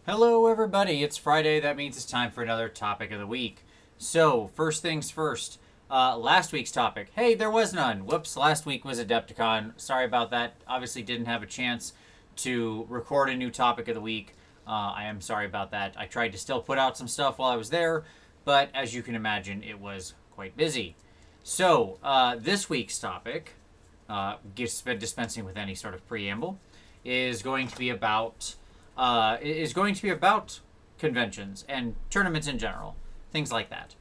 Hello, everybody. It's Friday. That means it's time for another topic of the week. So, first things first. Last week's topic. Hey, there was none. Whoops, last week was Adepticon. Sorry about that. Obviously, didn't have a chance to record a new topic of the week. I am sorry about that. I tried to still put out some stuff while I was there, but as you can imagine, it was quite busy. So, this week's topic, dispensing with any sort of preamble, is going to be about conventions and tournaments in general, things like that.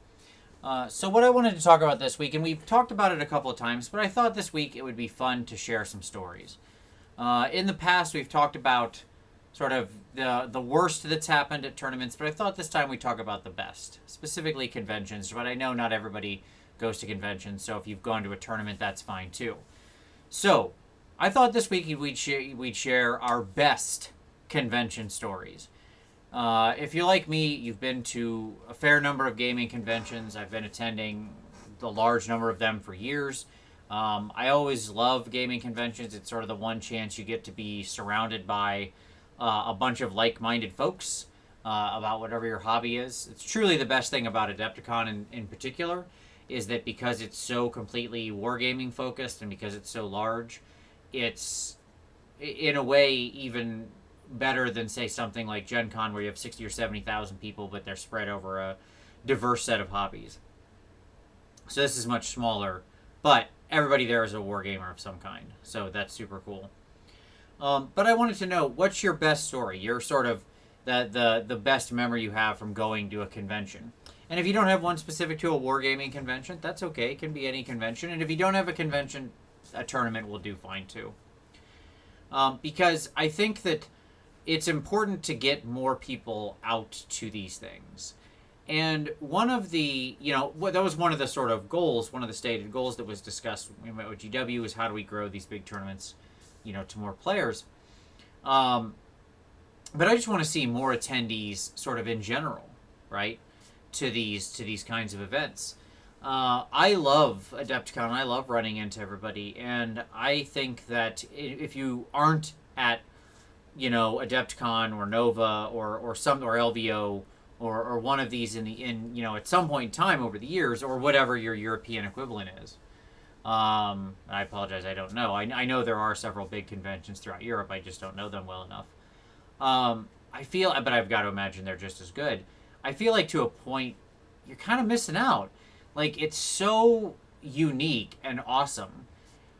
So what I wanted to talk about this week, and we've talked about it a couple of times, but I thought this week it would be fun to share some stories. In the past, we've talked about sort of the worst that's happened at tournaments, but I thought this time we'd talk about the best, specifically conventions. But I know not everybody goes to conventions, so if you've gone to a tournament, that's fine too. So I thought this week we'd share our best convention stories. If you're like me, you've been to a fair number of gaming conventions. I've been attending a large number of them for years. I always love gaming conventions. It's sort of the one chance you get to be surrounded by a bunch of like-minded folks about whatever your hobby is. It's truly the best thing about Adepticon in particular is that because it's so completely wargaming focused and because it's so large, it's in a way even better than say something like Gen Con where you have 60 or 70,000 people but they're spread over a diverse set of hobbies. So this is much smaller, but everybody there is a wargamer of some kind, so that's super cool. But I wanted to know, what's your best story? Your sort of the best memory you have from going to a convention. And if you don't have one specific to a wargaming convention, that's okay. It can be any convention. And if you don't have a convention, a tournament will do fine too. Because I think that it's important to get more people out to these things. And one of the, that was one of the sort of goals, one of the stated goals that was discussed at OGW is how do we grow these big tournaments, to more players. But I just want to see more attendees sort of in general, right, to these kinds of events. I love Adepticon. I love running into everybody. And I think that if you aren't at Adepticon or Nova or LVO or one of these at some point in time over the years or whatever your European equivalent is. I apologize, I don't know. I know there are several big conventions throughout Europe. I just don't know them well enough. But I've got to imagine they're just as good. I feel like to a point you're kind of missing out. Like it's so unique and awesome,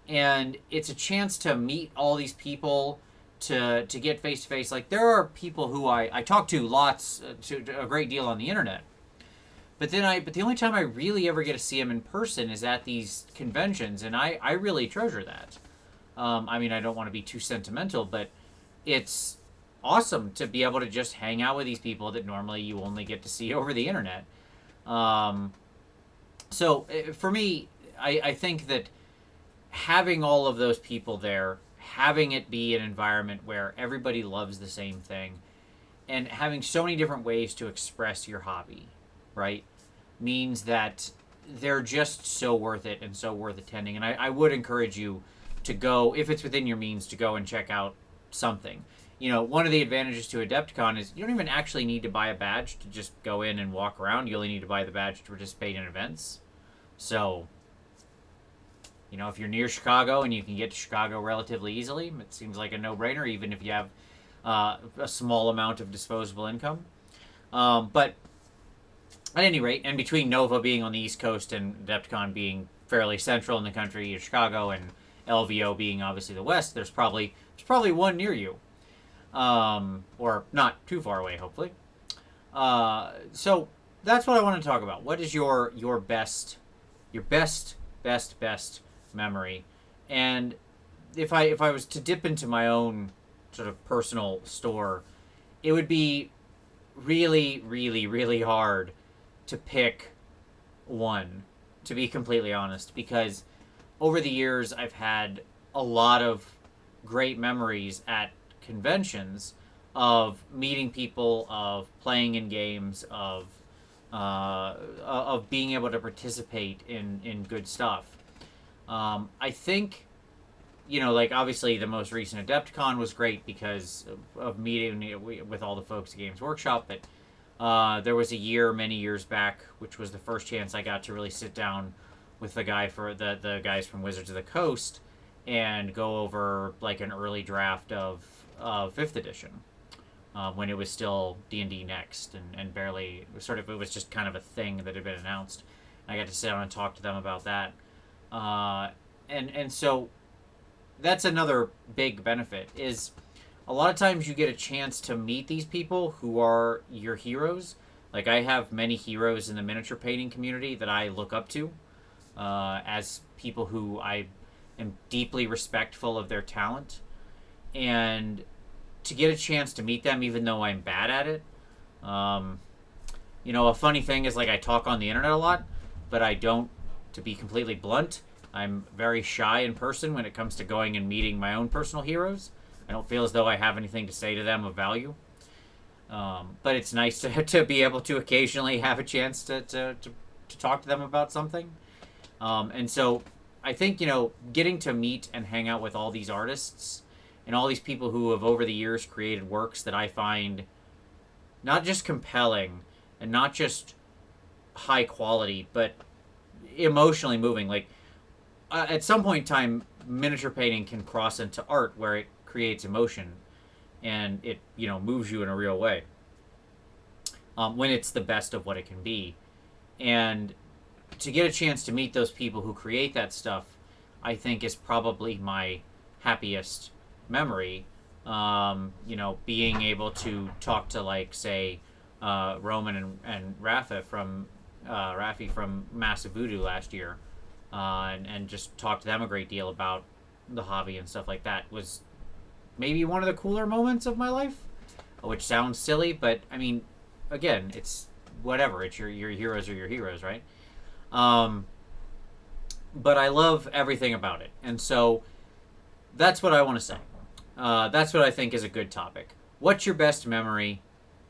and it's a chance to meet all these people to get face to face. Like there are people who I talk to lots to a great deal on the internet, but the only time I really ever get to see them in person is at these conventions, and I really treasure that. I don't want to be too sentimental, but it's awesome to be able to just hang out with these people that normally you only get to see over the internet. So for me, I think that having all of those people there, having it be an environment where everybody loves the same thing, and having so many different ways to express your hobby, right, means that they're just so worth it and so worth attending. And I would encourage you to go, if it's within your means, to go and check out something. One of the advantages to Adepticon is you don't even actually need to buy a badge to just go in and walk around. You only need to buy the badge to participate in events. So, if you're near Chicago and you can get to Chicago relatively easily, it seems like a no-brainer, even if you have a small amount of disposable income. But at any rate, and between Nova being on the East Coast and Adepticon being fairly central in the country, Chicago, and LVO being obviously the West, there's probably one near you. Or not too far away, hopefully. So that's what I want to talk about. What is your best memory? And if I was to dip into my own sort of personal store, it would be really, really, really hard to pick one, to be completely honest, because over the years I've had a lot of great memories at conventions of meeting people, of playing in games, of being able to participate in good stuff. I think like obviously the most recent Adepticon was great because of meeting with all the folks at Games Workshop. But there was a year, many years back, which was the first chance I got to really sit down with the guys from Wizards of the Coast and go over like an early draft of Fifth Edition when it was still D&D Next and barely it was just kind of a thing that had been announced. And I got to sit down and talk to them about that, and so that's another big benefit is a lot of times you get a chance to meet these people who are your heroes. Like I have many heroes in the miniature painting community that I look up to as people who I am deeply respectful of their talent, and to get a chance to meet them, even though I'm bad at it. A funny thing is like I talk on the internet a lot, but I don't. To be completely blunt, I'm very shy in person when it comes to going and meeting my own personal heroes. I don't feel as though I have anything to say to them of value. But it's nice to be able to occasionally have a chance to talk to them about something. And so I think, getting to meet and hang out with all these artists and all these people who have over the years created works that I find not just compelling and not just high quality, but emotionally moving. Like, at some point in time, miniature painting can cross into art where it creates emotion and it moves you in a real way when it's the best of what it can be. And to get a chance to meet those people who create that stuff, I think is probably my happiest memory. Being able to talk to, like, say, Roman and Rafi from Massive Voodoo last year, and just talk to them a great deal about the hobby and stuff like that was maybe one of the cooler moments of my life, which sounds silly, but I mean, again, it's whatever. It's your heroes are your heroes, right? But I love everything about it, and so that's what I want to say. That's what I think is a good topic. What's your best memory?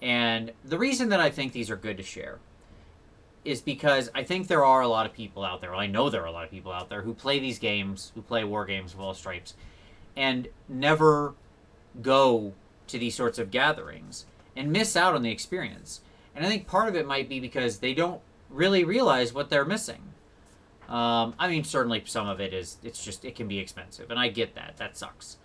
And the reason that I think these are good to share is because I think there are a lot of people out there, well, I know there are a lot of people out there who play these games, who play war games of all stripes, and never go to these sorts of gatherings and miss out on the experience. And I think part of it might be because they don't really realize what they're missing. Certainly some of it is, it can be expensive, and I get that. That sucks.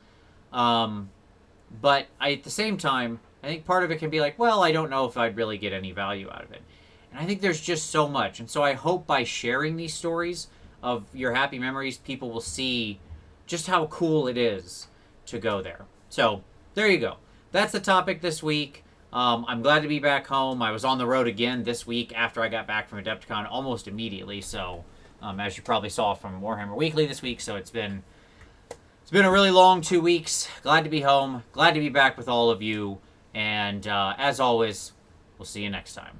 But at the same time, I think part of it can be like, well, I don't know if I'd really get any value out of it. And I think there's just so much. And so I hope by sharing these stories of your happy memories, people will see just how cool it is to go there. So there you go. That's the topic this week. I'm glad to be back home. I was on the road again this week after I got back from Adepticon almost immediately. So as you probably saw from Warhammer Weekly this week. So it's been a really long 2 weeks. Glad to be home. Glad to be back with all of you. And as always, we'll see you next time.